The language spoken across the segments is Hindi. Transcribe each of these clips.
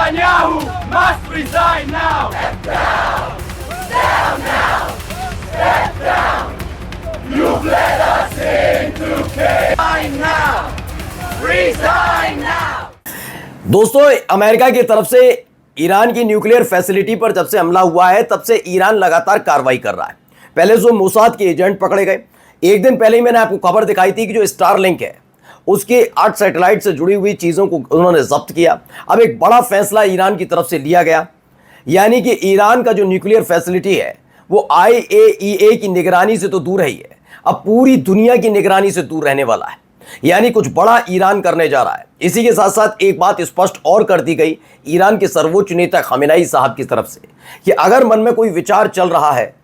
Netanyahu must resign now! Step down! Down now! Step down! You've led us into chaos! Resign now! Resign now! दोस्तों, अमेरिका की तरफ से ईरान की न्यूक्लियर फैसिलिटी पर जब से हमला हुआ है तब से ईरान लगातार कार्रवाई कर रहा है। पहले जो मोसाद के एजेंट पकड़े गए, एक दिन पहले ही मैंने आपको खबर दिखाई थी कि जो स्टारलिंक है उसके 8 सैटेलाइट से जुड़ी हुई चीज़ों को उन्होंने जब्त किया। अब एक बड़ा फैसला ईरान की तरफ से लिया गया, यानी कि ईरान का जो न्यूक्लियर फैसिलिटी है वो IAEA की निगरानी से तो दूर है ही है, अब पूरी दुनिया की निगरानी से दूर रहने वाला है। यानी कुछ बड़ा ईरान करने जा रहा है। इसी के साथ साथ एक बात स्पष्ट और कर दी गई ईरान के सर्वोच्च नेता खामेनेई साहब की तरफ से कि अगर मन में कोई विचार चल रहा है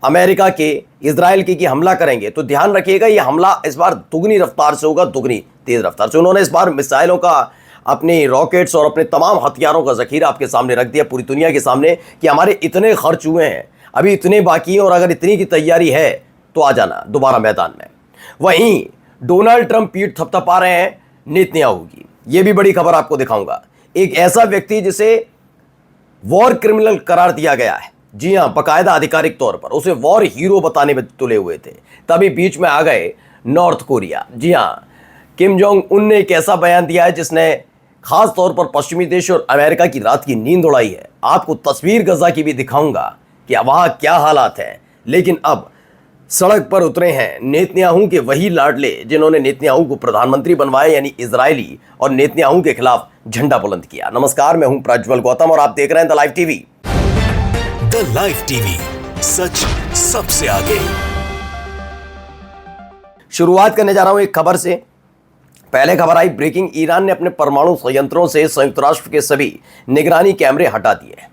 अमेरिका के, इजराइल के कि हमला करेंगे, तो ध्यान रखिएगा ये हमला इस बार दुगनी रफ्तार से होगा, दुगनी तेज रफ्तार से। उन्होंने इस बार मिसाइलों का, अपने रॉकेट्स और अपने तमाम हथियारों का जखीरा आपके सामने रख दिया, पूरी दुनिया के सामने, कि हमारे इतने खर्च हुए हैं, अभी इतने बाकी हैं, और अगर इतनी की तैयारी है तो आ जाना दोबारा मैदान में। वहीं डोनाल्ड ट्रंप पीठ थपथपा रहे हैं नेतन्याहू की। यह भी बड़ी खबर आपको दिखाऊंगा। एक ऐसा व्यक्ति जिसे वॉर क्रिमिनल करार दिया गया है, जी हां, बाकायदा आधिकारिक तौर पर उसे वॉर हीरो बताने में तुले हुए थे, तभी बीच में आ गए नॉर्थ कोरिया। जी हां, किम जोंग उन ने एक ऐसा बयान दिया है जिसने खास तौर पर पश्चिमी देश और अमेरिका की रात की नींद उड़ाई है। आपको तस्वीर गजा की भी दिखाऊंगा कि वहां क्या हालात हैं। लेकिन अब सड़क पर उतरे हैं नेतन्याहू के वही लाडले जिन्होंने नेतन्याहू को प्रधानमंत्री बनवाया, यानी इजरायली, और नेतन्याहू के खिलाफ झंडा बुलंद किया। नमस्कार, मैं हूं प्रज्वल गौतम और आप देख रहे हैं the live TV. The live TV, सच सबसे आगे। शुरुआत करने जा रहा हूं एक खबर से। पहले खबर आई ब्रेकिंग, ईरान ने अपने परमाणु संयंत्रों से संयुक्त राष्ट्र के सभी निगरानी कैमरे हटा दिए हैं।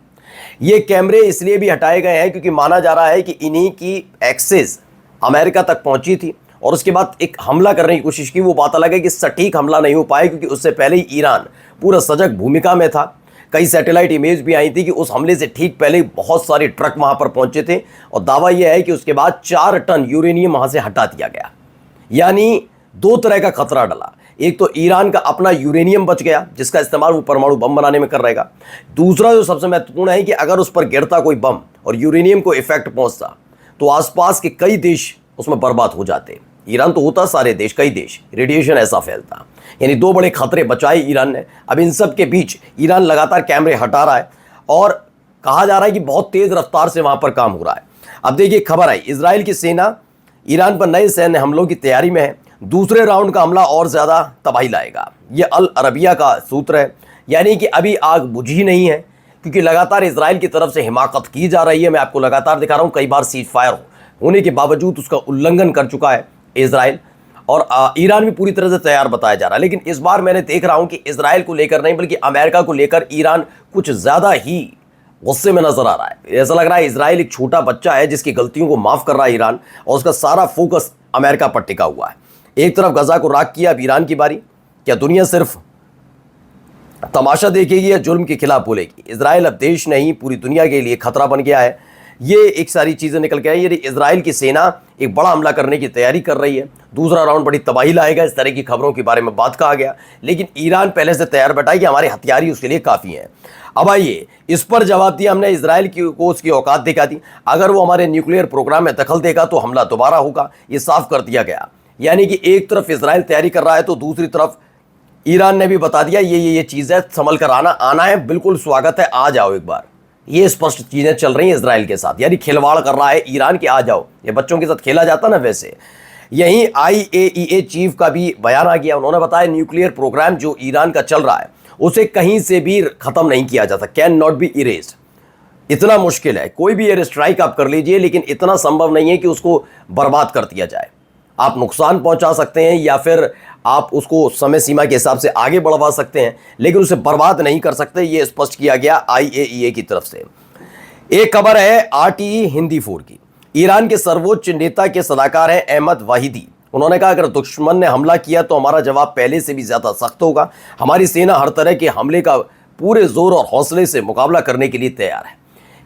ये कैमरे इसलिए भी हटाए गए हैं क्योंकि माना जा रहा है कि इन्हीं की एक्सेस अमेरिका तक पहुंची थी और उसके बाद एक हमला करने की कोशिश की। वो बात अलग है कि सटीक हमला नहीं हो पाया क्योंकि उससे पहले ही ईरान पूरा सजग भूमिका में था। कई सैटेलाइट इमेज भी आई थी कि उस हमले से ठीक पहले बहुत सारे ट्रक वहां पर पहुंचे थे और दावा यह है कि उसके बाद 4 टन यूरेनियम वहां से हटा दिया गया। यानी 2 तरह का खतरा डला। एक तो ईरान का अपना यूरेनियम बच गया जिसका इस्तेमाल वो परमाणु बम बनाने में कर रहेगा। दूसरा जो सबसे महत्वपूर्ण है कि अगर उस पर गिरता कोई बम और यूरेनियम को इफेक्ट पहुंचता तो आसपास के कई देश उसमें बर्बाद हो जाते। ईरान तो होता सारे देश, कई देश, रेडिएशन ऐसा फैलता। यानी 2 बड़े खतरे बचाए ईरान ने। अब इन सब के बीच ईरान लगातार कैमरे हटा रहा है और कहा जा रहा है कि बहुत तेज रफ्तार से वहां पर काम हो रहा है। अब देखिए खबर आई, इजराइल की सेना ईरान पर नए सैन्य हमलों की तैयारी में है। दूसरे राउंड का हमला और ज्यादा तबाही लाएगा, यह अल अरबिया का सूत्र है। यानी कि अभी आग बुझी नहीं है क्योंकि लगातार इजराइल की तरफ से हिमाकत की जा रही है। मैं आपको लगातार दिखा रहा हूं, कई बार सीज फायर होने के बावजूद उसका उल्लंघन कर चुका है इजराइल, और ईरान भी पूरी तरह से तैयार बताया जा रहा है। लेकिन इस बार मैंने देख रहा हूं कि इजराइल को लेकर नहीं बल्कि अमेरिका को लेकर ईरान कुछ ज्यादा ही गुस्से में नजर आ रहा है। ऐसा लग रहा है इजराइल एक छोटा बच्चा है जिसकी गलतियों को माफ कर रहा है ईरान, और उसका सारा फोकस अमेरिका पर टिका हुआ है। एक तरफ गजा को राख किया, अब ईरान की बारी। क्या दुनिया सिर्फ तमाशा देखेगी या जुल्म के खिलाफ बोलेगी? इजराइल अब देश नहीं पूरी दुनिया के लिए खतरा बन गया है। ये एक सारी चीजें निकल के आई। यदि इजराइल की सेना एक बड़ा हमला करने की तैयारी कर रही है, दूसरा राउंड बड़ी तबाही लाएगा, इस तरह की खबरों के बारे में बात कहा गया। लेकिन ईरान पहले से तैयार बैठा है कि हमारे हथियार ही उसके लिए काफी हैं। अब आइए इस पर जवाब दिया हमने, इजराइल को उसकी औकात दिखा दी। अगर वो हमारे न्यूक्लियर प्रोग्राम में दखल देगा तो हमला दोबारा होगा, ये साफ कर दिया गया। यानी कि एक तरफ इजराइल तैयारी कर रहा है तो दूसरी तरफ ईरान ने भी बता दिया ये चीज़ है, संभल कर आना है, बिल्कुल स्वागत है, आ जाओ एक बार। ये स्पष्ट चीजें चल रही हैं इजराइल के साथ, यानी खिलवाड़ कर रहा है ईरान कि आ जाओ। ये बच्चों के साथ खेला जाता ना वैसे। यहीं IAEA चीफ का भी बयान आ गया। उन्होंने बताया न्यूक्लियर प्रोग्राम जो ईरान का चल रहा है उसे कहीं से भी खत्म नहीं किया जाता, कैन नॉट बी इरेज्ड। इतना मुश्किल है, कोई भी एयर स्ट्राइक आप कर लीजिए लेकिन इतना संभव नहीं है कि उसको बर्बाद कर दिया जाए। आप नुकसान पहुंचा सकते हैं या फिर आप उसको समय सीमा के हिसाब से आगे बढ़वा सकते हैं, लेकिन उसे बर्बाद नहीं कर सकते। ये स्पष्ट किया गया IAEA की तरफ से। एक खबर है RTE हिंदी 4 की। ईरान के सर्वोच्च नेता के सलाहकार हैं अहमद वाहिदी। उन्होंने कहा अगर दुश्मन ने हमला किया तो हमारा जवाब पहले से भी ज्यादा सख्त होगा। हमारी सेना हर तरह के हमले का पूरे जोर और हौसले से मुकाबला करने के लिए तैयार है।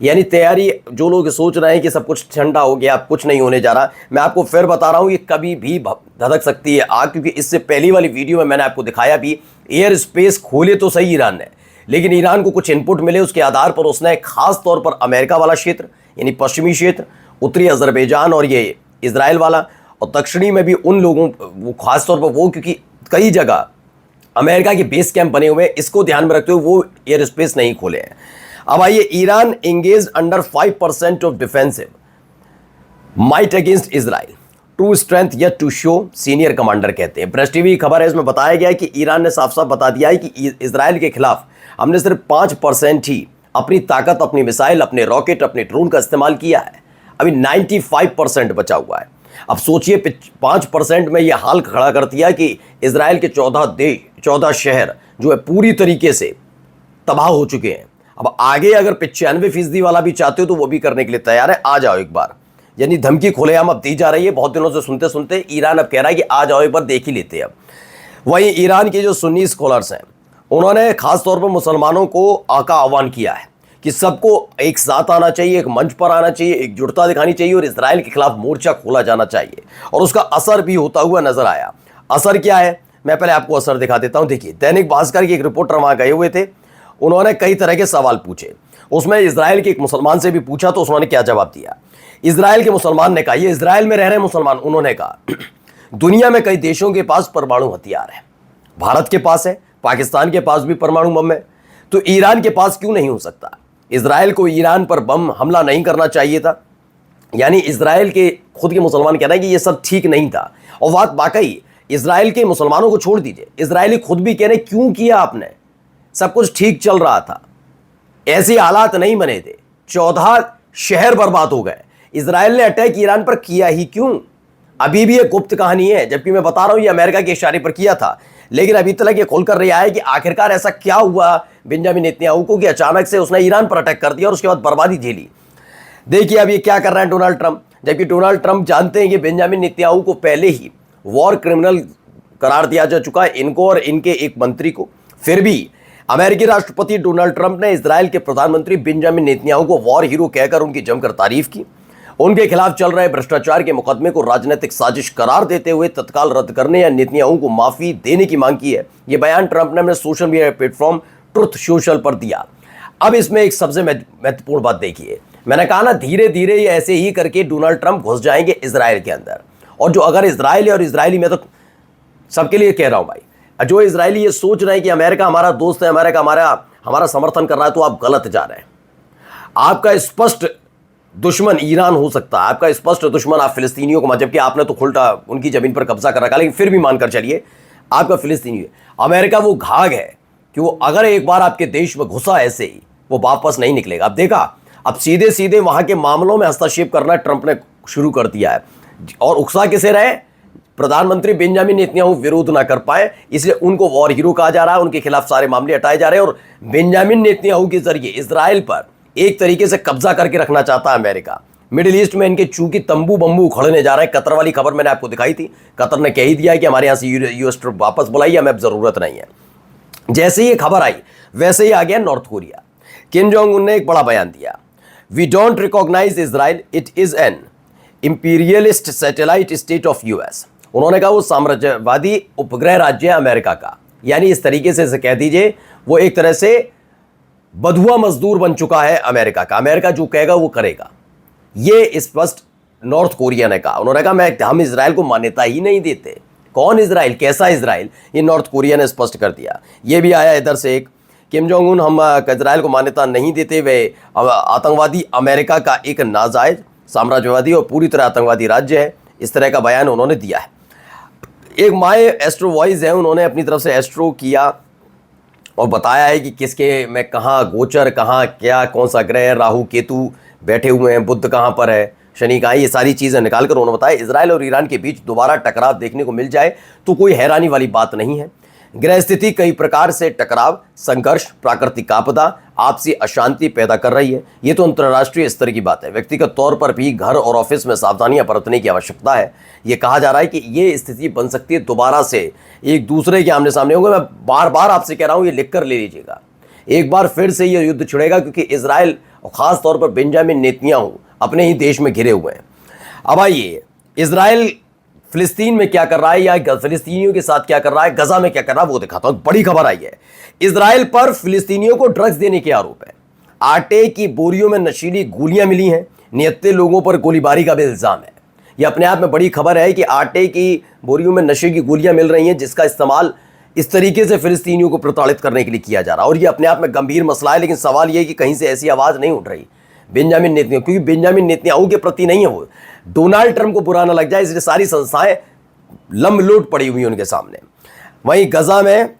यानी तैयारी, जो लोग सोच रहे हैं कि सब कुछ ठंडा हो गया, अब कुछ नहीं होने जा रहा, मैं आपको फिर बता रहा हूं ये कभी भी धधक सकती है आग, क्योंकि इससे पहली वाली वीडियो में मैंने आपको दिखाया भी एयर स्पेस खोले तो सही ईरान ने, लेकिन ईरान को कुछ इनपुट मिले, उसके आधार पर उसने खास तौर पर अमेरिका वाला क्षेत्र यानी पश्चिमी क्षेत्र, उत्तरी अजरबैजान और ये इजराइल वाला, और दक्षिणी में भी उन लोगों वो खास तौर पर वो, क्योंकि कई जगह अमेरिका के बेस कैंप बने हुए हैं, इसको ध्यान में रखते हुए वो एयर स्पेस नहीं खोले हैं। अब आइए, Iran engage under 5% of defensive might against Israel, true strength yet to show, senior commander कहते हैं। प्रेस टीवी की खबर है, इसमें बताया गया है कि ईरान ने साफ साफ बता दिया है कि इजराइल के खिलाफ हमने सिर्फ 5% ही अपनी ताकत, अपनी मिसाइल, अपने रॉकेट, अपने ड्रोन का इस्तेमाल किया है। अभी 95% बचा हुआ है। अब सोचिए 5% में यह हाल खड़ा कर दिया कि इजराइल के 14 शहर जो है पूरी तरीके से तबाह हो चुके हैं। अब आगे अगर 95% वाला भी चाहते हो तो वो भी करने के लिए तैयार है, आ जाओ एक बार। यानी धमकी खुलेआम अब दी जा रही है। बहुत दिनों से सुनते सुनते ईरान अब कह रहा है कि आ जाओ एक बार देख ही लेते हैं। अब वहीं ईरान के जो सुन्नी स्कॉलर्स हैं उन्होंने खास तौर पर मुसलमानों को का आह्वान किया है कि सबको एक साथ आना चाहिए, एक मंच पर आना चाहिए, एकजुटता दिखानी चाहिए और इजराइल के खिलाफ मोर्चा खोला जाना चाहिए। और उसका असर भी होता हुआ नजर आया। असर क्या है, मैं पहले आपको असर दिखा देता हूं। देखिए, दैनिक भास्कर के एक रिपोर्टर वहां गए हुए थे, उन्होंने कई तरह के सवाल पूछे। उसमें इजराइल के एक मुसलमान से भी पूछा तो उन्होंने क्या जवाब दिया। इजराइल के मुसलमान ने कहा, ये इजराइल में रह रहे मुसलमान, उन्होंने कहा दुनिया में कई देशों के पास परमाणु हथियार है, भारत के पास है, पाकिस्तान के पास भी परमाणु बम है, तो ईरान के पास क्यों नहीं हो सकता? इजराइल को ईरान पर बम हमला नहीं करना चाहिए था। यानी इजराइल के खुद के मुसलमान कह रहे हैं कि ये सब ठीक नहीं था। और बात वाकई इजराइल के मुसलमानों को छोड़ दीजिए, इजरायली खुद भी कह रहे क्यों किया आपने, सब कुछ ठीक चल रहा था, ऐसे हालात नहीं बने थे, 14 शहर बर्बाद हो गए, इजराइल ने अटैक ईरान पर किया ही क्यों? अभी भी ये गुप्त कहानी है, जबकि मैं बता रहा हूं ये अमेरिका के इशारे पर किया था। लेकिन अभी तक ये खुलकर रहा है कि आखिरकार ऐसा क्या हुआ बेंजामिन नेतन्याहू को कि अचानक से उसने ईरान पर अटैक कर दिया और उसके बाद बर्बादी झेली। देखिए अब ये क्या कर रहे हैं डोनाल्ड ट्रंप, जबकि डोनाल्ड ट्रंप जानते हैं कि बेंजामिन नेतन्याहू को पहले ही वॉर क्रिमिनल करार दिया जा चुका है, इनको और इनके एक मंत्री को। फिर भी अमेरिकी राष्ट्रपति डोनाल्ड ट्रंप ने इजराइल के प्रधानमंत्री बेंजामिन नेतन्याहू को वॉर हीरो कहकर उनकी जमकर तारीफ की। उनके खिलाफ चल रहे भ्रष्टाचार के मुकदमे को राजनीतिक साजिश करार देते हुए तत्काल रद्द करने या नेतन्याहू को माफी देने की मांग की है। यह बयान ट्रंप ने अपने social media platform truth social पर दिया। अब इसमें एक सबसे महत्वपूर्ण बात देखिए, मैंने कहा ना धीरे धीरे ये ऐसे ही करके डोनाल्ड ट्रंप घुस जाएंगे इजराइल के अंदर। और जो अगर इजराइल है और इजरायली, मैं तो सबके लिए कह रहा हूं भाई, जो इजरायली ये सोच रहे हैं कि अमेरिका हमारा दोस्त है, अमेरिका हमारा समर्थन कर रहा है, तो आप गलत जा रहे हैं। आपका स्पष्ट दुश्मन ईरान हो सकता है, आपका स्पष्ट दुश्मन आप फिलिस्तीनियों को, जबकि आपने तो खुलटा उनकी जमीन पर कब्जा कर रखा, लेकिन फिर भी मानकर चलिए आपका फिलिस्तीनी है। अमेरिका वो घाघ है कि वो अगर एक बार आपके देश में घुसा ऐसे ही वो वापस नहीं निकलेगा। अब देखा, अब सीधे सीधे वहां के मामलों में हस्तक्षेप करना ट्रंप ने शुरू कर दिया है। और उकसा किसे रहे, प्रधानमंत्री बेंजामिन नेतन्याहू विरोध ना कर पाए, इसलिए उनको वॉर हीरो कहा जा रहा है, उनके खिलाफ सारे मामले हटाए जा रहे हैं। और बेंजामिन नेतन्याहू के जरिए इजराइल पर एक तरीके से कब्जा करके रखना चाहता है अमेरिका। मिडिल ईस्ट में इनके चूंकि तंबू बंबू उखड़ने जा रहे हैं। कतर वाली खबर मैंने आपको दिखाई थी, कतर ने कह ही दिया कि हमारे यहां से यूएस ट्रुप वापस बुलाई, हमें अब जरूरत नहीं है। जैसे ही खबर आई वैसे ही आ गया north Korea. Kim Jong Un ने एक बड़ा बयान दिया, we don't recognise Israel, it is an imperialist satellite state of US. उन्होंने कहा वो साम्राज्यवादी उपग्रह राज्य है अमेरिका का। यानी इस तरीके से कह दीजिए वो एक तरह से बधुआ मजदूर बन चुका है अमेरिका का। अमेरिका जो कहेगा वो करेगा, ये स्पष्ट नॉर्थ कोरिया ने कहा। उन्होंने कहा हम इजराइल को मान्यता ही नहीं देते। कौन इजराइल, कैसा इजराइल, ये नॉर्थ कोरिया ने स्पष्ट कर दिया। ये भी आया इधर से एक, किम जोंग उन हम इजराइल को मान्यता नहीं देते, वे आतंकवादी अमेरिका का एक नाजायज साम्राज्यवादी और पूरी तरह आतंकवादी राज्य है। इस तरह का बयान उन्होंने दिया है। एक माय एस्ट्रो वॉइस है, उन्होंने अपनी तरफ से एस्ट्रो किया और बताया है कि किसके में कहाँ गोचर, कहाँ क्या, कौन सा ग्रह, राहु केतु बैठे हुए हैं, बुध कहाँ पर है, शनि कहाँ, ये सारी चीज़ें निकालकर उन्होंने बताया इजराइल और ईरान के बीच दोबारा टकराव देखने को मिल जाए तो कोई हैरानी वाली बात नहीं है। ग्रह स्थिति कई प्रकार से टकराव, संघर्ष, प्राकृतिक आपदा, आपसी अशांति पैदा कर रही है। ये तो अंतर्राष्ट्रीय स्तर की बात है। व्यक्तिगत तौर पर भी घर और ऑफिस में सावधानियां बरतने की आवश्यकता है। ये कहा जा रहा है कि ये स्थिति बन सकती है दोबारा से एक दूसरे के आमने सामने होंगे। मैं बार बार आपसे कह रहा हूँ, ये लिख कर ले लीजिएगा, एक बार फिर से ये युद्ध छिड़ेगा, क्योंकि इजराइल और खास तौर पर बेंजामिन नेतन्याहू अपने ही देश में घिरे हुए हैं। अब आइए, इजराइल फिलिस्तीन में क्या कर रहा है या फिलिस्तीनियों के साथ क्या कर रहा है, गजा में क्या कर रहा है, वो दिखाता हूं। बड़ी खबर आई है, इजराइल पर फिलिस्तीनियों को ड्रग्स देने के आरोप है। आटे की बोरियों में नशीली गोलियां मिली हैं, निहत्थे लोगों पर गोलीबारी का भी इल्जाम है। यह अपने आप में बड़ी खबर है कि आटे की बोरियों में नशे की गोलियां मिल रही हैं, जिसका इस्तेमाल इस तरीके से फिलिस्तीनियों को प्रताड़ित करने के लिए किया जा रहा है। और यह अपने आप में गंभीर मसला है, लेकिन सवाल यह है कि कहीं से ऐसी आवाज़ नहीं उठ रही बेंजामिन नेतन्याहू, क्योंकि बेंजामिन नेतन्याहू के प्रति नहीं है वो, डोनाल्ड ट्रंप को बुरा ना लग जाए, इसलिए सारी संस्थाएं लंबलोट पड़ी हुई उनके सामने। वहीं गजा में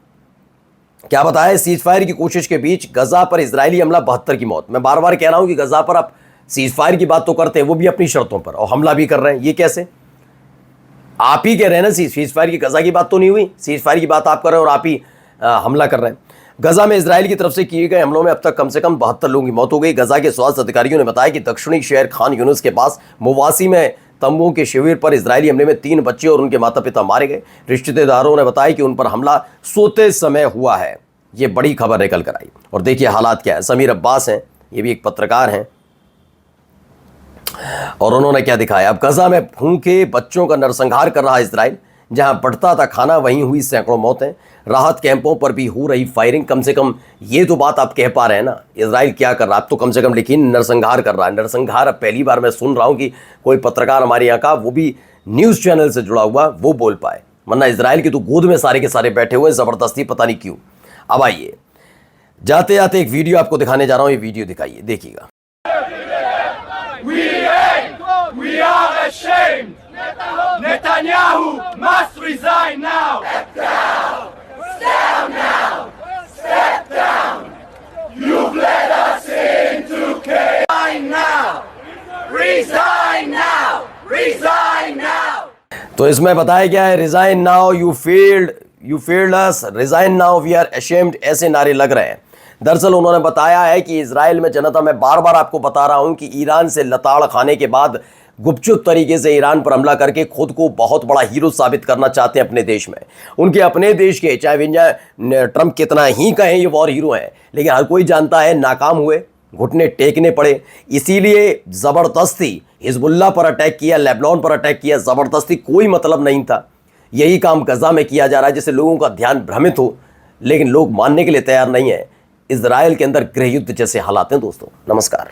क्या बताया, सीज फायर की कोशिश के बीच गजा पर इजरायली हमला, 72 की मौत। मैं बार बार कह रहा हूं कि गजा पर आप सीज फायर की बात तो करते हैं, वो भी अपनी शर्तों पर, और हमला भी कर रहे हैं। ये कैसे? आप ही कह रहे हैं ना सीज फायर की, गजा की बात तो नहीं हुई, सीज फायर की बात आप कर रहे हैं और आप ही हमला कर रहे हैं। गजा में इजराइल की तरफ से किए गए हमलों में अब तक कम से कम 72 लोगों की मौत हो गई। गजा के स्वास्थ्य अधिकारियों ने बताया कि दक्षिणी शहर खान यूनिस के पास मुवासी में तंबुओं के शिविर पर इजरायली हमले में 3 बच्चे और उनके माता पिता मारे गए। रिश्तेदारों ने बताया कि उन पर हमला सोते समय हुआ है। ये बड़ी खबर निकल कर आई। और देखिए हालात क्या है। समीर अब्बास हैं, ये भी एक पत्रकार हैं, और उन्होंने क्या दिखाया। अब गजा में भूखे बच्चों का नरसंहार कर रहा इजराइल, जहां बढ़ता था खाना वहीं हुई सैकड़ों मौतें। राहत कैंपों पर भी हो रही फायरिंग। कम से कम ये तो बात आप कह पा रहे हैं ना, इजराइल क्या कर रहा है। आप तो कम से कम लिखिए नरसंहार कर रहा है। नरसंहार अब पहली बार मैं सुन रहा हूं कि कोई पत्रकार हमारे यहाँ का, वो भी न्यूज़ चैनल से जुड़ा हुआ, वो बोल पाए, वरना इजराइल की तो गोद में सारे के सारे बैठे हुए ज़बरदस्ती, पता नहीं क्यों। अब आइए, जाते जाते एक वीडियो आपको दिखाने जा रहा हूं, ये वीडियो दिखाइए, देखिएगा। We are ashamed. Netanyahu must resign now. Step down. Step down. Step down. You've led us into chaos. Resign now. Resign now. Resign now. तो इसमें बताया गया है, resign now, you failed us, resign now, we are ashamed, ऐसे नारे लग रहे हैं। दरअसल उन्होंने बताया है कि इजराइल में जनता, मैं बार बार आपको बता रहा हूं कि ईरान से लताड़ खाने के बाद गुपचुप तरीके से ईरान पर हमला करके खुद को बहुत बड़ा हीरो साबित करना चाहते हैं अपने देश में। उनके अपने देश के, चाहे ट्रंप कितना ही कहें ये वॉर हीरो हैं, लेकिन हर कोई जानता है नाकाम हुए, घुटने टेकने पड़े। इसीलिए ज़बरदस्ती हिजबुल्लाह पर अटैक किया, लेबनान पर अटैक किया, ज़बरदस्ती, कोई मतलब नहीं था। यही काम गजा में किया जा रहा है, जिससे लोगों का ध्यान भ्रमित हो, लेकिन लोग मानने के लिए तैयार नहीं है। इजराइल के अंदर गृह युद्ध जैसे हालात हैं दोस्तों। नमस्कार।